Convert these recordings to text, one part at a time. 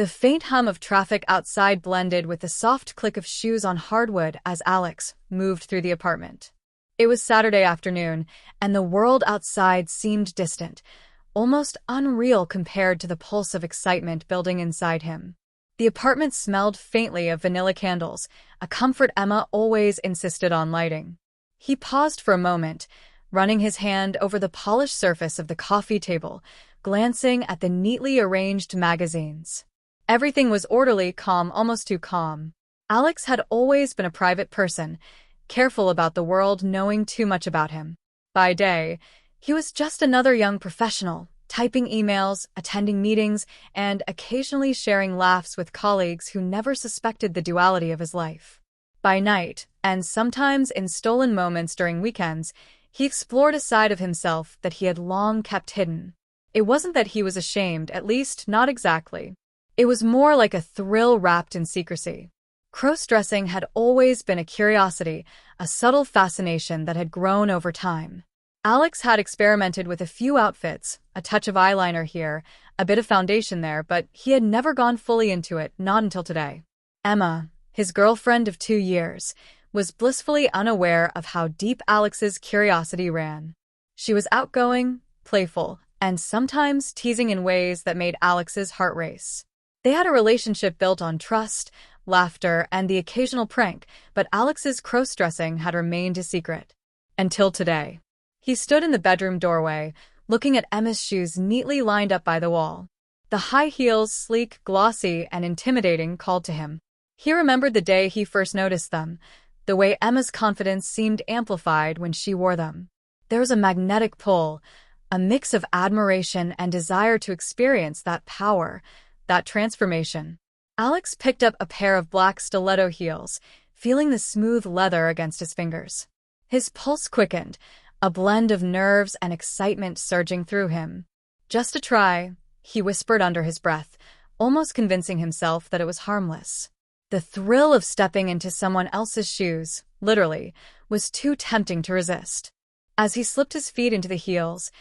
The faint hum of traffic outside blended with the soft click of shoes on hardwood as Alex moved through the apartment. It was Saturday afternoon, and the world outside seemed distant, almost unreal compared to the pulse of excitement building inside him. The apartment smelled faintly of vanilla candles, a comfort Emma always insisted on lighting. He paused for a moment, running his hand over the polished surface of the coffee table, glancing at the neatly arranged magazines. Everything was orderly, calm, almost too calm. Alex had always been a private person, careful about the world knowing too much about him. By day, he was just another young professional, typing emails, attending meetings, and occasionally sharing laughs with colleagues who never suspected the duality of his life. By night, and sometimes in stolen moments during weekends, he explored a side of himself that he had long kept hidden. It wasn't that he was ashamed, at least not exactly. It was more like a thrill wrapped in secrecy. Crossdressing had always been a curiosity, a subtle fascination that had grown over time. Alex had experimented with a few outfits, a touch of eyeliner here, a bit of foundation there, but he had never gone fully into it, not until today. Emma, his girlfriend of 2 years, was blissfully unaware of how deep Alex's curiosity ran. She was outgoing, playful, and sometimes teasing in ways that made Alex's heart race. They had a relationship built on trust, laughter, and the occasional prank, but Alex's crossdressing had remained a secret. Until today. He stood in the bedroom doorway, looking at Emma's shoes neatly lined up by the wall. The high heels, sleek, glossy, and intimidating, called to him. He remembered the day he first noticed them, the way Emma's confidence seemed amplified when she wore them. There was a magnetic pull, a mix of admiration and desire to experience that power, that transformation. Alex picked up a pair of black stiletto heels, feeling the smooth leather against his fingers. His pulse quickened, a blend of nerves and excitement surging through him. Just a try, he whispered under his breath, almost convincing himself that it was harmless. The thrill of stepping into someone else's shoes, literally, was too tempting to resist. As he slipped his feet into the heels,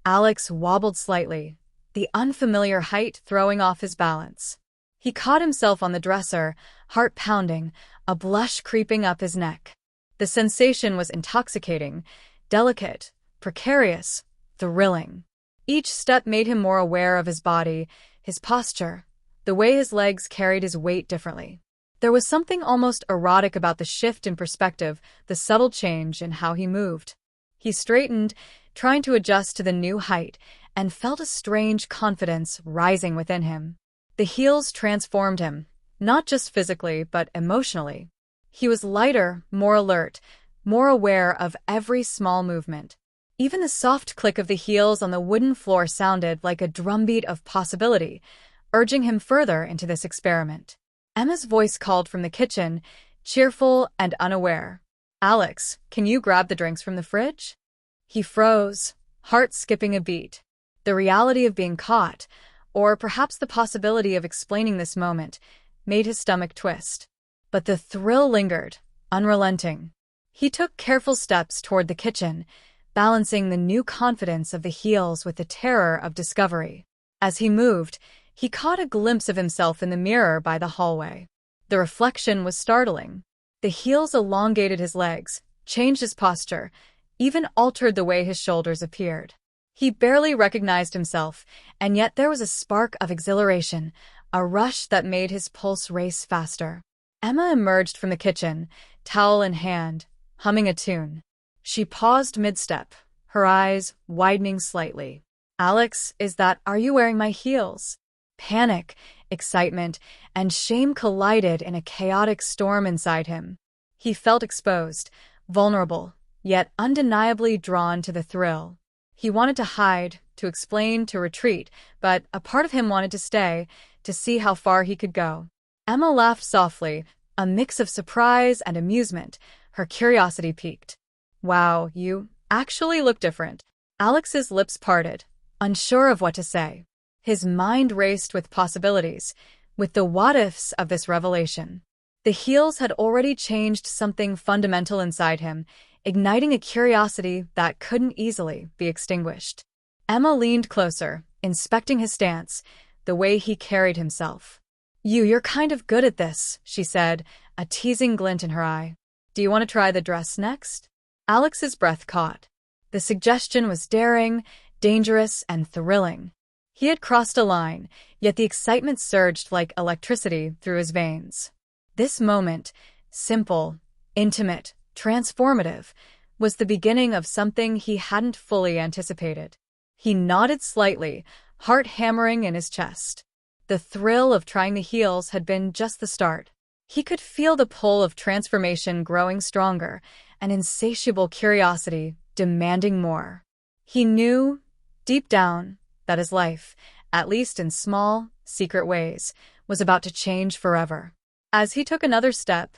Alex wobbled slightly, the unfamiliar height throwing off his balance. He caught himself on the dresser, heart pounding, a blush creeping up his neck. The sensation was intoxicating, delicate, precarious, thrilling. Each step made him more aware of his body, his posture, the way his legs carried his weight differently. There was something almost erotic about the shift in perspective, the subtle change in how he moved. He straightened, trying to adjust to the new height, and felt a strange confidence rising within him. The heels transformed him, not just physically, but emotionally. He was lighter, more alert, more aware of every small movement. Even the soft click of the heels on the wooden floor sounded like a drumbeat of possibility, urging him further into this experiment. Emma's voice called from the kitchen, cheerful and unaware. "Alex, can you grab the drinks from the fridge?" He froze, heart skipping a beat. The reality of being caught, or perhaps the possibility of explaining this moment, made his stomach twist. But the thrill lingered, unrelenting. He took careful steps toward the kitchen, balancing the new confidence of the heels with the terror of discovery. As he moved, he caught a glimpse of himself in the mirror by the hallway. The reflection was startling. The heels elongated his legs, changed his posture, even altered the way his shoulders appeared. He barely recognized himself, and yet there was a spark of exhilaration, a rush that made his pulse race faster. Emma emerged from the kitchen, towel in hand, humming a tune. She paused mid-step, her eyes widening slightly. "Alex, are you wearing my heels?" Panic, excitement, and shame collided in a chaotic storm inside him. He felt exposed, vulnerable, yet undeniably drawn to the thrill. He wanted to hide, to explain, to retreat, but a part of him wanted to stay, to see how far he could go. Emma laughed softly, a mix of surprise and amusement. Her curiosity piqued. "Wow, you actually look different." Alex's lips parted, unsure of what to say. His mind raced with possibilities, with the what-ifs of this revelation. The heels had already changed something fundamental inside him, igniting a curiosity that couldn't easily be extinguished. Emma leaned closer, inspecting his stance, the way he carried himself. You're kind of good at this, she said, a teasing glint in her eye. Do you want to try the dress next? Alex's breath caught. The suggestion was daring, dangerous, and thrilling. He had crossed a line, yet the excitement surged like electricity through his veins. This moment, simple, intimate, transformative, was the beginning of something he hadn't fully anticipated. He nodded slightly, heart hammering in his chest. The thrill of trying the heels had been just the start. He could feel the pull of transformation growing stronger, an insatiable curiosity demanding more. He knew, deep down, that his life, at least in small, secret ways, was about to change forever. As he took another step,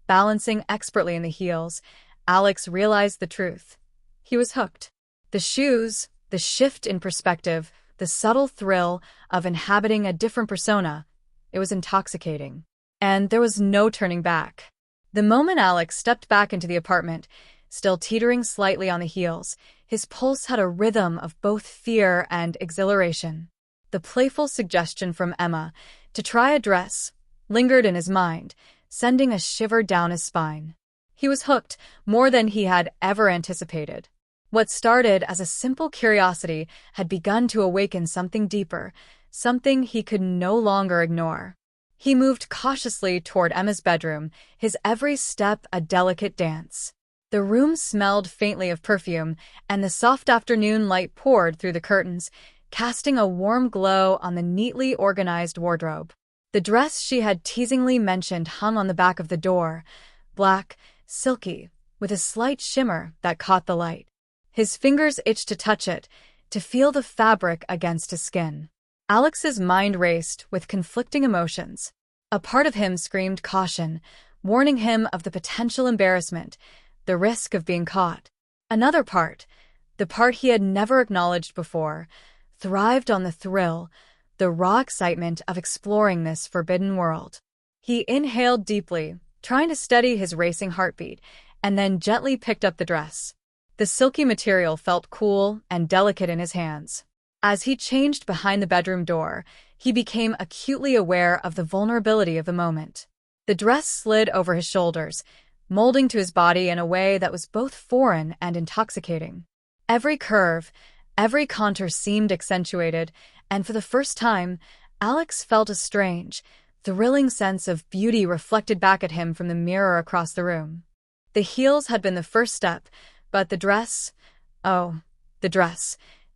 balancing expertly in the heels, Alex realized the truth. He was hooked. The shoes, the shift in perspective, the subtle thrill of inhabiting a different persona, it was intoxicating. And there was no turning back. The moment Alex stepped back into the apartment, still teetering slightly on the heels, his pulse had a rhythm of both fear and exhilaration. The playful suggestion from Emma to try a dress lingered in his mind, sending a shiver down his spine. He was hooked more than he had ever anticipated. What started as a simple curiosity had begun to awaken something deeper, something he could no longer ignore. He moved cautiously toward Emma's bedroom, his every step a delicate dance. The room smelled faintly of perfume, and the soft afternoon light poured through the curtains, casting a warm glow on the neatly organized wardrobe. The dress she had teasingly mentioned hung on the back of the door, black, silky, with a slight shimmer that caught the light. His fingers itched to touch it, to feel the fabric against his skin. Alex's mind raced with conflicting emotions. A part of him screamed caution, warning him of the potential embarrassment, the risk of being caught. Another part, the part he had never acknowledged before, thrived on the thrill, the raw excitement of exploring this forbidden world. He inhaled deeply, trying to steady his racing heartbeat, and then gently picked up the dress. The silky material felt cool and delicate in his hands. As he changed behind the bedroom door, he became acutely aware of the vulnerability of the moment. The dress slid over his shoulders, molding to his body in a way that was both foreign and intoxicating. Every curve, every contour seemed accentuated, and for the first time, Alex felt a strange, thrilling sense of beauty reflected back at him from the mirror across the room. The heels had been the first step, but the dress,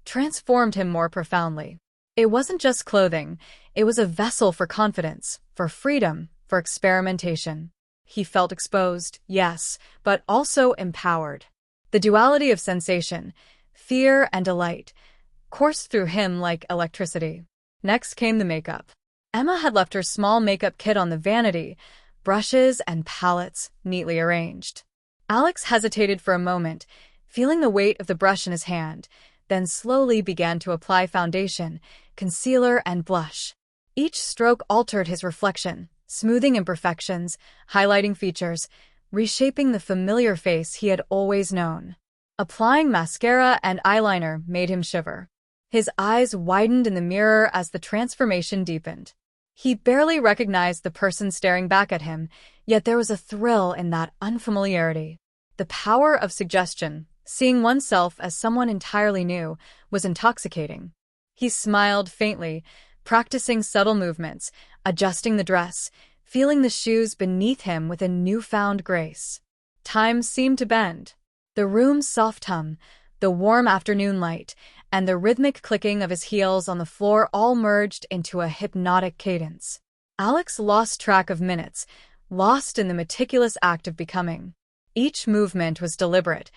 transformed him more profoundly. It wasn't just clothing, it was a vessel for confidence, for freedom, for experimentation. He felt exposed, yes, but also empowered. The duality of sensation, fear and delight, coursed through him like electricity. Next came the makeup. Emma had left her small makeup kit on the vanity, brushes and palettes neatly arranged. Alex hesitated for a moment, feeling the weight of the brush in his hand, then slowly began to apply foundation, concealer, and blush. Each stroke altered his reflection, smoothing imperfections, highlighting features, reshaping the familiar face he had always known. Applying mascara and eyeliner made him shiver. His eyes widened in the mirror as the transformation deepened. He barely recognized the person staring back at him, yet there was a thrill in that unfamiliarity. The power of suggestion, seeing oneself as someone entirely new, was intoxicating. He smiled faintly, practicing subtle movements, adjusting the dress, feeling the shoes beneath him with a newfound grace. Time seemed to bend. The room's soft hum, the warm afternoon light, and the rhythmic clicking of his heels on the floor all merged into a hypnotic cadence. Alex lost track of minutes, lost in the meticulous act of becoming. Each movement was deliberate,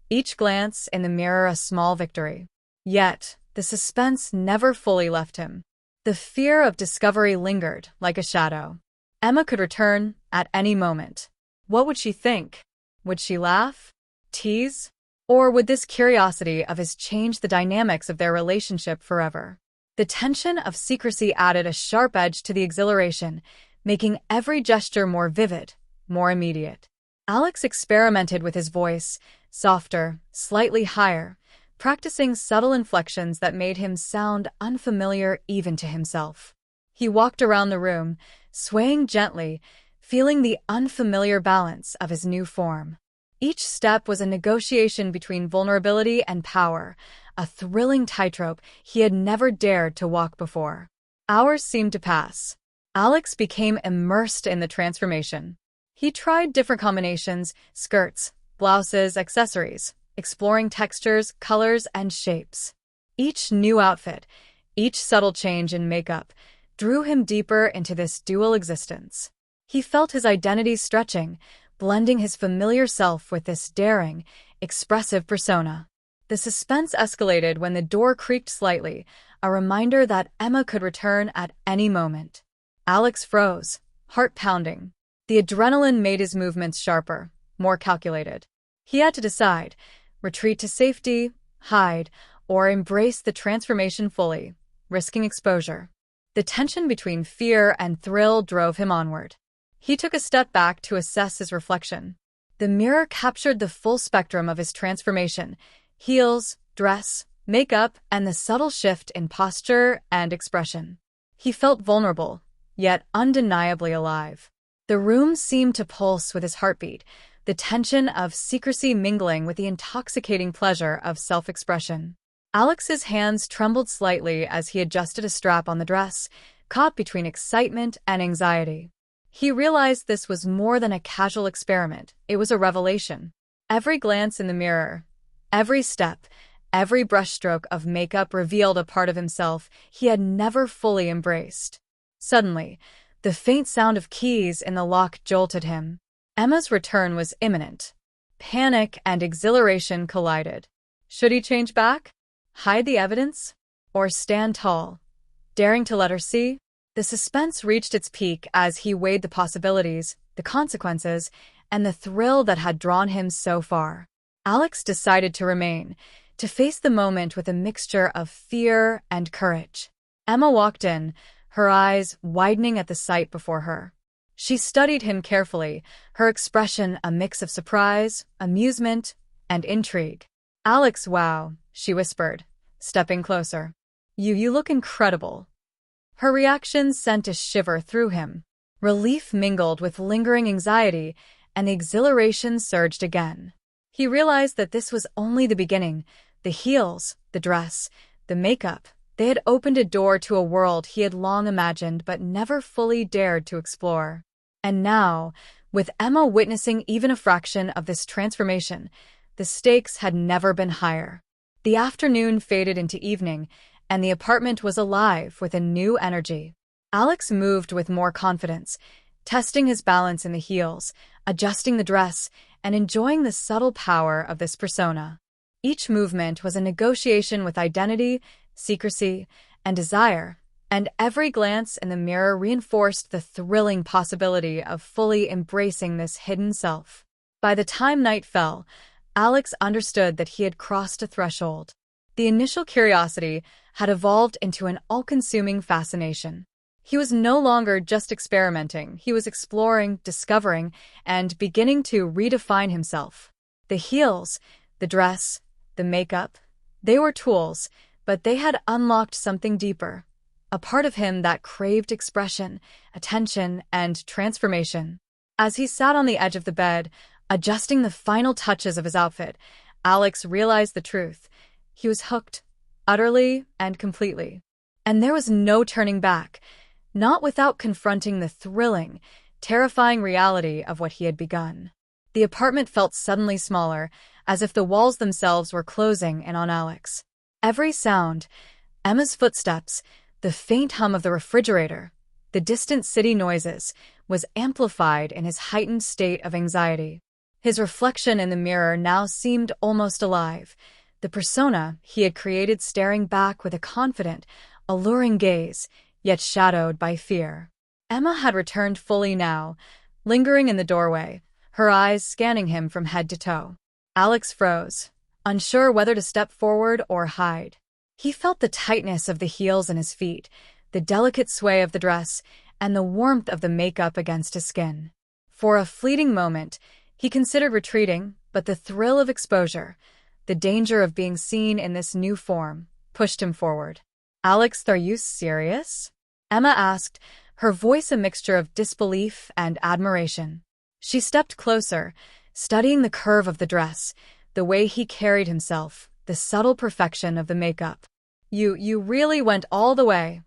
each glance in the mirror a small victory. Yet, the suspense never fully left him. The fear of discovery lingered like a shadow. Emma could return at any moment. What would she think? Would she laugh? Tease? Or would this curiosity of his change the dynamics of their relationship forever? The tension of secrecy added a sharp edge to the exhilaration, making every gesture more vivid, more immediate. Alex experimented with his voice, softer, slightly higher, practicing subtle inflections that made him sound unfamiliar even to himself. He walked around the room, swaying gently, feeling the unfamiliar balance of his new form. Each step was a negotiation between vulnerability and power, a thrilling tightrope he had never dared to walk before. Hours seemed to pass. Alex became immersed in the transformation. He tried different combinations, skirts, blouses, accessories, exploring textures, colors, and shapes. Each new outfit, each subtle change in makeup, drew him deeper into this dual existence. He felt his identity stretching, blending his familiar self with this daring, expressive persona. The suspense escalated when the door creaked slightly, a reminder that Emma could return at any moment. Alex froze, heart pounding. The adrenaline made his movements sharper, more calculated. He had to decide, retreat to safety, hide, or embrace the transformation fully, risking exposure. The tension between fear and thrill drove him onward. He took a step back to assess his reflection. The mirror captured the full spectrum of his transformation: heels, dress, makeup, and the subtle shift in posture and expression. He felt vulnerable, yet undeniably alive. The room seemed to pulse with his heartbeat, the tension of secrecy mingling with the intoxicating pleasure of self-expression. Alex's hands trembled slightly as he adjusted a strap on the dress, caught between excitement and anxiety. He realized this was more than a casual experiment. It was a revelation. Every glance in the mirror, every step, every brushstroke of makeup revealed a part of himself he had never fully embraced. Suddenly, the faint sound of keys in the lock jolted him. Emma's return was imminent. Panic and exhilaration collided. Should he change back? Hide the evidence? Or stand tall, daring to let her see? The suspense reached its peak as he weighed the possibilities, the consequences, and the thrill that had drawn him so far. Alex decided to remain, to face the moment with a mixture of fear and courage. Emma walked in, her eyes widening at the sight before her. She studied him carefully, her expression a mix of surprise, amusement, and intrigue. "Alex, wow," she whispered, stepping closer. You look incredible." Her reaction sent a shiver through him. Relief mingled with lingering anxiety, and the exhilaration surged again. He realized that this was only the beginning. The heels, the dress, the makeup, they had opened a door to a world he had long imagined but never fully dared to explore. And now, with Emma witnessing even a fraction of this transformation, the stakes had never been higher. The afternoon faded into evening, and the apartment was alive with a new energy. Alex moved with more confidence, testing his balance in the heels, adjusting the dress, and enjoying the subtle power of this persona. Each movement was a negotiation with identity, secrecy, and desire, and every glance in the mirror reinforced the thrilling possibility of fully embracing this hidden self. By the time night fell, Alex understood that he had crossed a threshold. The initial curiosity had evolved into an all-consuming fascination. He was no longer just experimenting, he was exploring, discovering, and beginning to redefine himself. The heels, the dress, the makeup, they were tools, but they had unlocked something deeper, a part of him that craved expression, attention, and transformation. As he sat on the edge of the bed, adjusting the final touches of his outfit, Alex realized the truth. He was hooked, utterly and completely. And there was no turning back, not without confronting the thrilling, terrifying reality of what he had begun. The apartment felt suddenly smaller, as if the walls themselves were closing in on Alex. Every sound, Emma's footsteps, the faint hum of the refrigerator, the distant city noises, was amplified in his heightened state of anxiety. His reflection in the mirror now seemed almost alive, the persona he had created staring back with a confident, alluring gaze, yet shadowed by fear. Emma had returned fully now, lingering in the doorway, her eyes scanning him from head to toe. Alex froze, unsure whether to step forward or hide. He felt the tightness of the heels in his feet, the delicate sway of the dress, and the warmth of the makeup against his skin. For a fleeting moment, he considered retreating, but the thrill of exposure, the danger of being seen in this new form, pushed him forward. "Alex, are you serious?" Emma asked, her voice a mixture of disbelief and admiration. She stepped closer, studying the curve of the dress, the way he carried himself, the subtle perfection of the makeup. You really went all the way."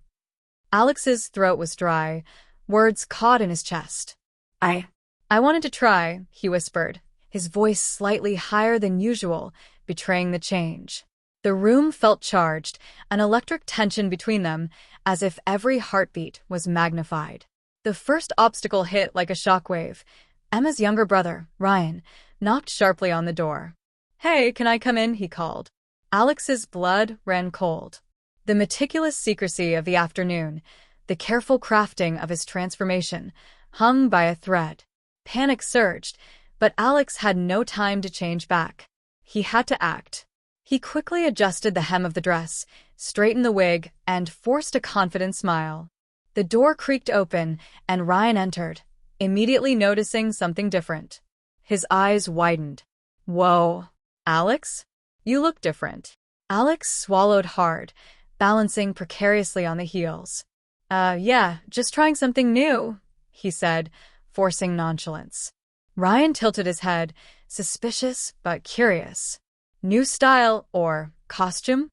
Alex's throat was dry, words caught in his chest. I wanted to try," he whispered, his voice slightly higher than usual, betraying the change. The room felt charged, an electric tension between them, as if every heartbeat was magnified. The first obstacle hit like a shockwave. Emma's younger brother, Ryan, knocked sharply on the door. "Hey, can I come in?" he called. Alex's blood ran cold. The meticulous secrecy of the afternoon, the careful crafting of his transformation, hung by a thread. Panic surged, but Alex had no time to change back. He had to act. He quickly adjusted the hem of the dress, straightened the wig, and forced a confident smile. The door creaked open, and Ryan entered, immediately noticing something different. His eyes widened. "Whoa, Alex? You look different." Alex swallowed hard, balancing precariously on the heels. Yeah, just trying something new," he said, forcing nonchalance. Ryan tilted his head, suspicious but curious. "New style or costume?"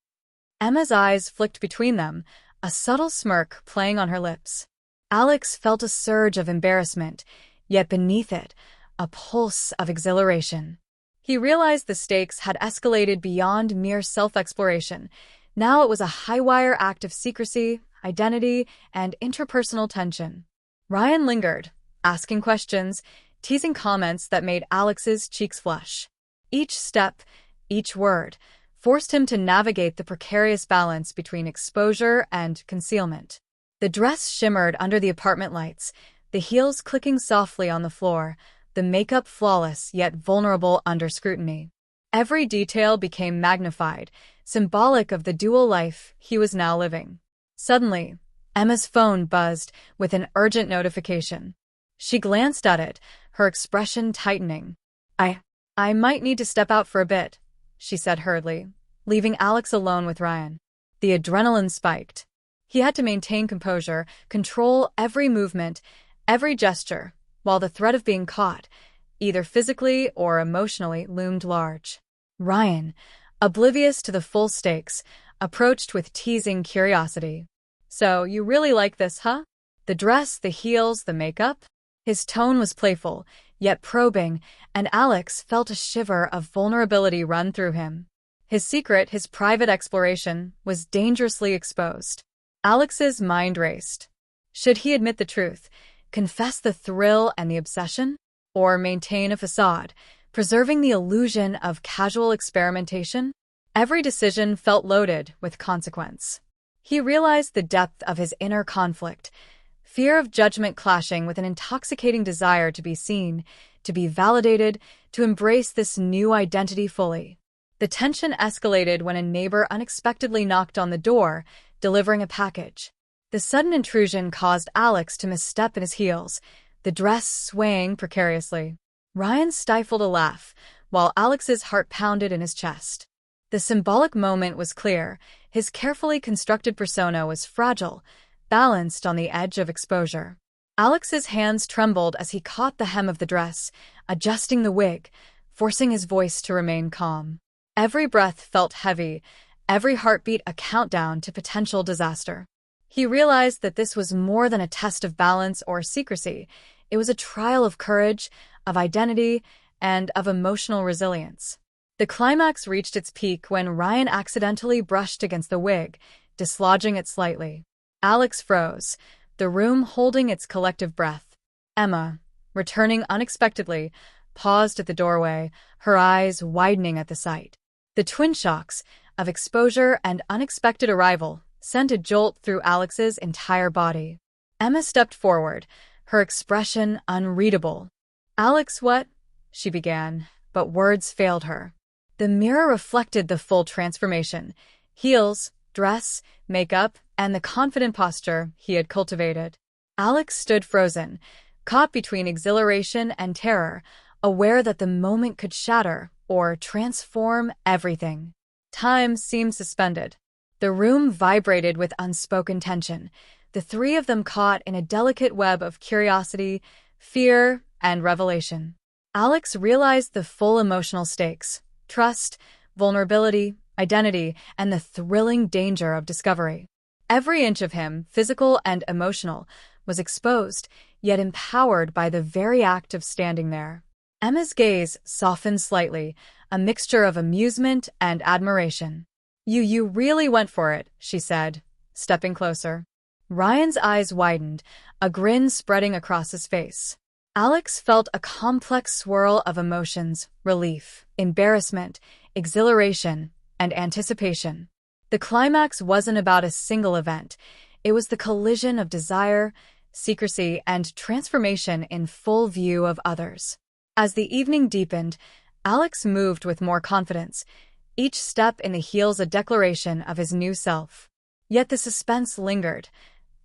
Emma's eyes flicked between them, a subtle smirk playing on her lips. Alex felt a surge of embarrassment, yet beneath it, a pulse of exhilaration. He realized the stakes had escalated beyond mere self-exploration. Now it was a high-wire act of secrecy, identity, and interpersonal tension. Ryan lingered, asking questions, teasing comments that made Alex's cheeks flush. Each step, each word, forced him to navigate the precarious balance between exposure and concealment. The dress shimmered under the apartment lights, the heels clicking softly on the floor, the makeup flawless yet vulnerable under scrutiny. Every detail became magnified, symbolic of the dual life he was now living. Suddenly, Emma's phone buzzed with an urgent notification. She glanced at it, her expression tightening. I might need to step out for a bit," she said hurriedly, leaving Alex alone with Ryan. The adrenaline spiked. He had to maintain composure, control every movement, every gesture, while the threat of being caught, either physically or emotionally, loomed large. Ryan, oblivious to the full stakes, approached with teasing curiosity. "So, you really like this, huh? The dress, the heels, the makeup?" His tone was playful, yet probing, and Alex felt a shiver of vulnerability run through him. His secret, his private exploration, was dangerously exposed. Alex's mind raced. Should he admit the truth, confess the thrill and the obsession, or maintain a facade, preserving the illusion of casual experimentation? Every decision felt loaded with consequence. He realized the depth of his inner conflict, fear of judgment clashing with an intoxicating desire to be seen, to be validated, to embrace this new identity fully. The tension escalated when a neighbor unexpectedly knocked on the door, delivering a package. The sudden intrusion caused Alex to misstep in his heels, the dress swaying precariously. Ryan stifled a laugh, while Alex's heart pounded in his chest. The symbolic moment was clear. His carefully constructed persona was fragile, balanced on the edge of exposure. Alex's hands trembled as he caught the hem of the dress, adjusting the wig, forcing his voice to remain calm. Every breath felt heavy, every heartbeat a countdown to potential disaster. He realized that this was more than a test of balance or secrecy. It was a trial of courage, of identity, and of emotional resilience. The climax reached its peak when Ryan accidentally brushed against the wig, dislodging it slightly. Alex froze, the room holding its collective breath. Emma, returning unexpectedly, paused at the doorway, her eyes widening at the sight. The twin shocks of exposure and unexpected arrival sent a jolt through Alex's entire body. Emma stepped forward, her expression unreadable. "Alex, what?" she began, but words failed her. The mirror reflected the full transformation: heels, dress, makeup, and the confident posture he had cultivated. Alex stood frozen, caught between exhilaration and terror, aware that the moment could shatter or transform everything. Time seemed suspended. The room vibrated with unspoken tension, the three of them caught in a delicate web of curiosity, fear, and revelation. Alex realized the full emotional stakes: trust, vulnerability, identity, and the thrilling danger of discovery. Every inch of him, physical and emotional, was exposed, yet empowered by the very act of standing there. Emma's gaze softened slightly, a mixture of amusement and admiration. You really went for it," she said, stepping closer. Ryan's eyes widened, a grin spreading across his face. Alex felt a complex swirl of emotions: relief, embarrassment, exhilaration, and anticipation. The climax wasn't about a single event. It was the collision of desire, secrecy, and transformation in full view of others. As the evening deepened, Alex moved with more confidence, each step in the heels a declaration of his new self. Yet the suspense lingered.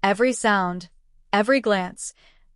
Every sound, every glance,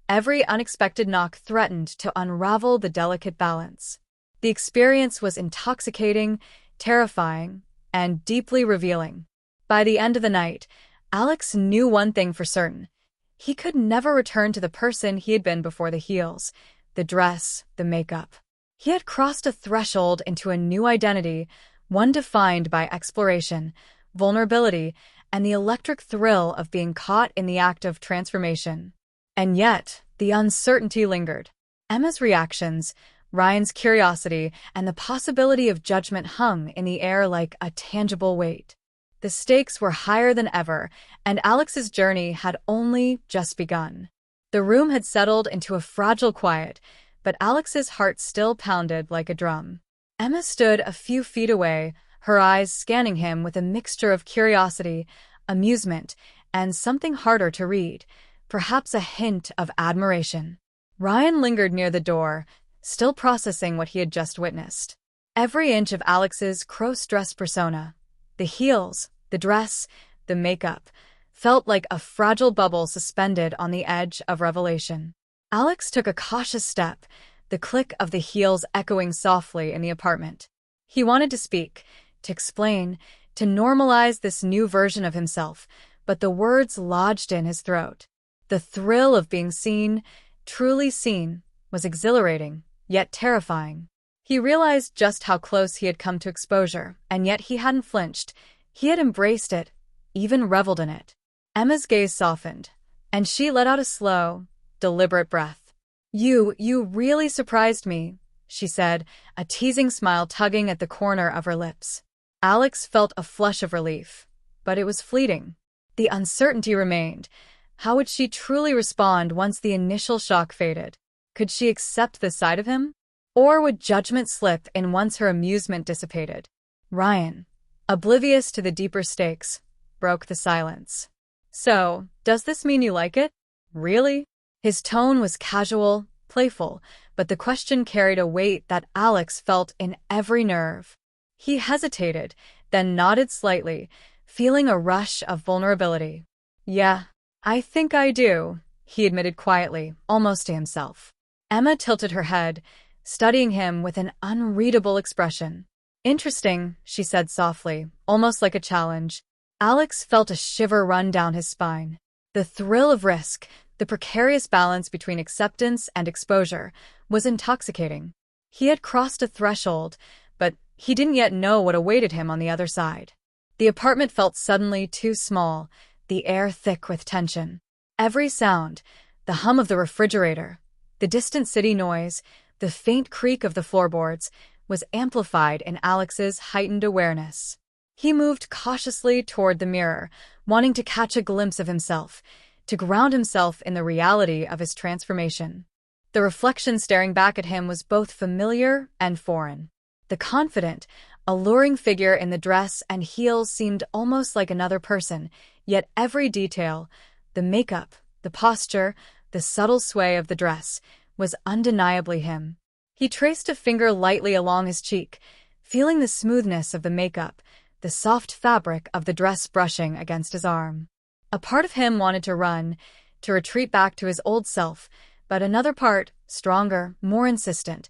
every unexpected knock threatened to unravel the delicate balance. The experience was intoxicating, terrifying, and deeply revealing. By the end of the night, Alex knew one thing for certain. He could never return to the person he had been before the heels, the dress, the makeup. He had crossed a threshold into a new identity, one defined by exploration, vulnerability, and the electric thrill of being caught in the act of transformation. And yet, the uncertainty lingered. Emma's reactions, Ryan's curiosity, and the possibility of judgment hung in the air like a tangible weight. The stakes were higher than ever, and Alex's journey had only just begun. The room had settled into a fragile quiet, but Alex's heart still pounded like a drum. Emma stood a few feet away, her eyes scanning him with a mixture of curiosity, amusement, and something harder to read, perhaps a hint of admiration. Ryan lingered near the door, still processing what he had just witnessed. Every inch of Alex's cross-dress persona, the heels, the dress, the makeup, felt like a fragile bubble suspended on the edge of revelation. Alex took a cautious step, the click of the heels echoing softly in the apartment. He wanted to speak, to explain, to normalize this new version of himself, but the words lodged in his throat. The thrill of being seen, truly seen, was exhilarating, yet terrifying. He realized just how close he had come to exposure, and yet he hadn't flinched. He had embraced it, even reveled in it. Emma's gaze softened, and she let out a slow, deliberate breath. You really surprised me," she said, a teasing smile tugging at the corner of her lips. Alex felt a flush of relief, but it was fleeting. The uncertainty remained. How would she truly respond once the initial shock faded? Could she accept this side of him? Or would judgment slip in once her amusement dissipated? Ryan, oblivious to the deeper stakes, broke the silence. "So, does this mean you like it? Really?" His tone was casual, playful, but the question carried a weight that Alex felt in every nerve. He hesitated, then nodded slightly, feeling a rush of vulnerability. "Yeah, I think I do," he admitted quietly, almost to himself. Emma tilted her head, studying him with an unreadable expression. "Interesting," she said softly, almost like a challenge. Alex felt a shiver run down his spine. The thrill of risk, the precarious balance between acceptance and exposure, was intoxicating. He had crossed a threshold, but he didn't yet know what awaited him on the other side. The apartment felt suddenly too small, the air thick with tension. Every sound, the hum of the refrigerator, the distant city noise, the faint creak of the floorboards, was amplified in Alex's heightened awareness. He moved cautiously toward the mirror, wanting to catch a glimpse of himself, to ground himself in the reality of his transformation. The reflection staring back at him was both familiar and foreign. The confident, alluring figure in the dress and heels seemed almost like another person, yet every detail, the makeup, the posture, the subtle sway of the dress, was undeniably him. He traced a finger lightly along his cheek, feeling the smoothness of the makeup, the soft fabric of the dress brushing against his arm. A part of him wanted to run, to retreat back to his old self, but another part, stronger, more insistent,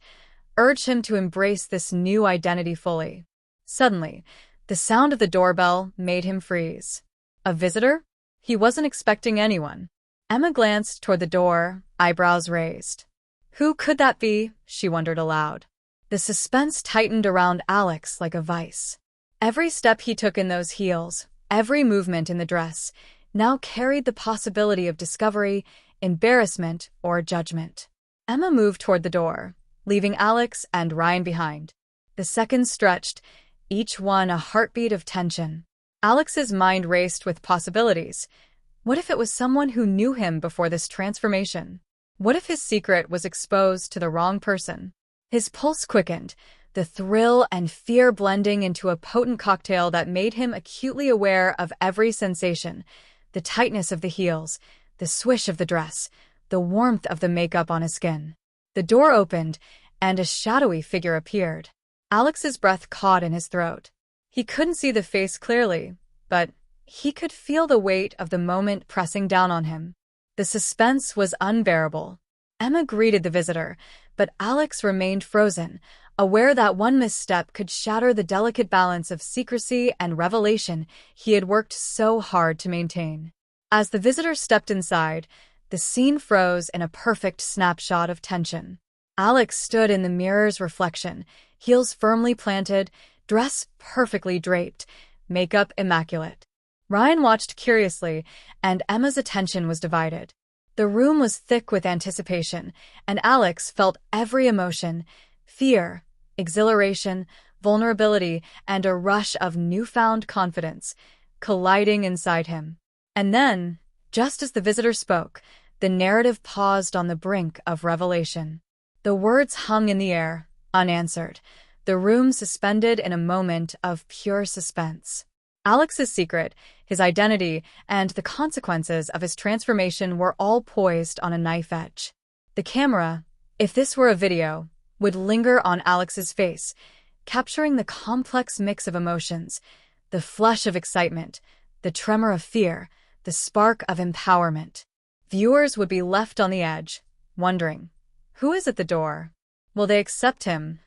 urged him to embrace this new identity fully. Suddenly, the sound of the doorbell made him freeze. "A visitor?" He wasn't expecting anyone. Emma glanced toward the door, eyebrows raised. Who could that be? She wondered aloud. The suspense tightened around Alex like a vice. Every step he took in those heels, every movement in the dress, now carried the possibility of discovery, embarrassment, or judgment. Emma moved toward the door, leaving Alex and Ryan behind. The seconds stretched, each one a heartbeat of tension. Alex's mind raced with possibilities. What if it was someone who knew him before this transformation? What if his secret was exposed to the wrong person? His pulse quickened, the thrill and fear blending into a potent cocktail that made him acutely aware of every sensation: the tightness of the heels, the swish of the dress, the warmth of the makeup on his skin. The door opened, and a shadowy figure appeared. Alex's breath caught in his throat. He couldn't see the face clearly, but he could feel the weight of the moment pressing down on him. The suspense was unbearable. Emma greeted the visitor, but Alex remained frozen, aware that one misstep could shatter the delicate balance of secrecy and revelation he had worked so hard to maintain. As the visitor stepped inside, the scene froze in a perfect snapshot of tension. Alex stood in the mirror's reflection, heels firmly planted, dress perfectly draped, makeup immaculate. Ryan watched curiously, and Emma's attention was divided. The room was thick with anticipation, and Alex felt every emotion: fear, exhilaration, vulnerability, and a rush of newfound confidence colliding inside him. And then, just as the visitor spoke, the narrative paused on the brink of revelation. The words hung in the air, unanswered, the room suspended in a moment of pure suspense. Alex's secret, his identity, and the consequences of his transformation were all poised on a knife edge. The camera, if this were a video, would linger on Alex's face, capturing the complex mix of emotions: the flush of excitement, the tremor of fear, the spark of empowerment. Viewers would be left on the edge, wondering, who is at the door? Will they accept him?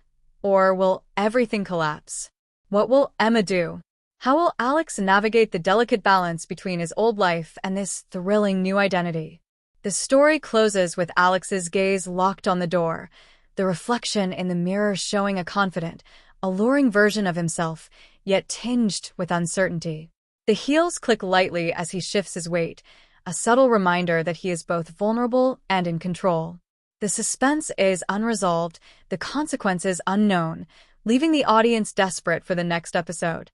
Or will everything collapse? What will Emma do? How will Alex navigate the delicate balance between his old life and this thrilling new identity? The story closes with Alex's gaze locked on the door, the reflection in the mirror showing a confident, alluring version of himself, yet tinged with uncertainty. The heels click lightly as he shifts his weight, a subtle reminder that he is both vulnerable and in control. The suspense is unresolved, the consequences unknown, leaving the audience desperate for the next episode.